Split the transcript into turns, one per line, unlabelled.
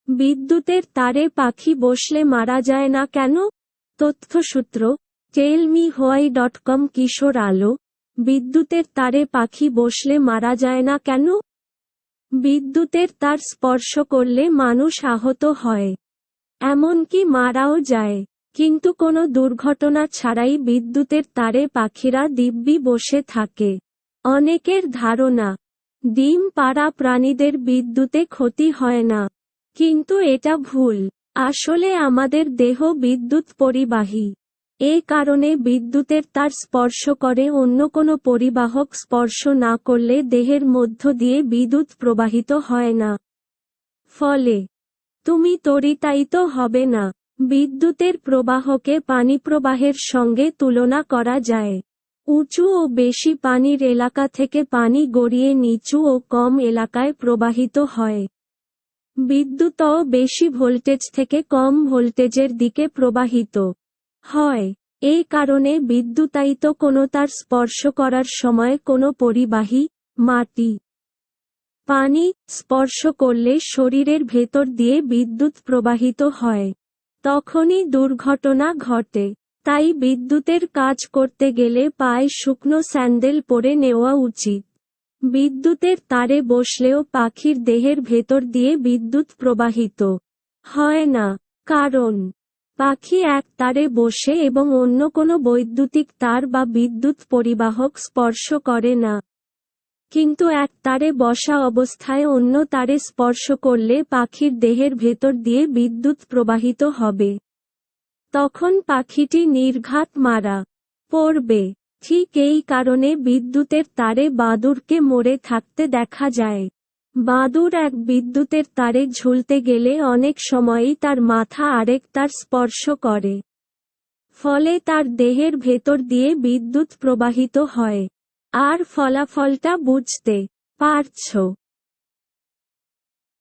বিদ্যুতের তারে পাখি বসলে মারা যায় না কেন? তথ্যসূত্র টেলমিহোয়াই.কম। কিশোর আলো, বিদ্যুতের তারে পাখি বসলে মারা যায় না কেন? বিদ্যুতের তার স্পর্শ করলে মানুষ আহত হয়, এমনকি মারাও যায়। কিন্তু কোনো দুর্ঘটনা ছাড়াই বিদ্যুতের তারে পাখিরা দিব্যি বসে থাকে। অনেকের ধারণা, ডিম পাড়া প্রাণীদের বিদ্যুতে ক্ষতি হয় না। কিন্তু এটা ভুল। আসলে আমাদের দেহ বিদ্যুৎ পরিবাহী। এ কারণে বিদ্যুতের তার স্পর্শ করে অন্য কোনো পরিবাহক স্পর্শ না করলে দেহের মধ্য দিয়ে বিদ্যুৎ প্রবাহিত হয় না। ফলে তুমি তড়িতায়িত হবে না। বিদ্যুতের প্রবাহকে পানিপ্রবাহের সঙ্গে তুলনা করা যায়। উঁচু ও বেশি পানির এলাকা থেকে পানি গড়িয়ে নিচু ও কম এলাকায় প্রবাহিত হয়। বিদ্যুৎও বেশি ভোল্টেজ থেকে কম ভোল্টেজের দিকে প্রবাহিত হয়। এই কারণে বিদ্যুতায়িত কোনো তার স্পর্শ করার সময় কোনো পরিবাহী, মাটি, পানি স্পর্শ করলে শরীরের ভেতর দিয়ে বিদ্যুৎ প্রবাহিত হয়। তখনই দুর্ঘটনা ঘটে। তাই বিদ্যুতের কাজ করতে গেলে পায়ে শুকনো স্যান্ডেল পরে নেওয়া উচিত। বিদ্যুতের তারে বসলেও পাখির দেহের ভেতর দিয়ে বিদ্যুৎ প্রবাহিত হয় না। কারণ পাখি এক তারে বসে এবং অন্য কোনো বৈদ্যুতিক তার বা বিদ্যুৎ পরিবাহক স্পর্শ করে না। কিন্তু এক তারে বসা অবস্থায় অন্য তারে স্পর্শ করলে পাখির দেহের ভেতর দিয়ে বিদ্যুৎ প্রবাহিত হবে। তখন পাখিটি নির্ঘাত মারা পড়বে। ঠিক এই কারণে বিদ্যুতের তারে বাদুড়কে মরে থাকতে দেখা যায়। বাদুড় এক বিদ্যুতের তারে ঝুলতে গেলে অনেক সময়ই তার মাথা আরেক তার স্পর্শ করে। ফলে তার দেহের ভেতর দিয়ে বিদ্যুৎ প্রবাহিত হয়। আর ফলাফলটা বুঝতে পারছো।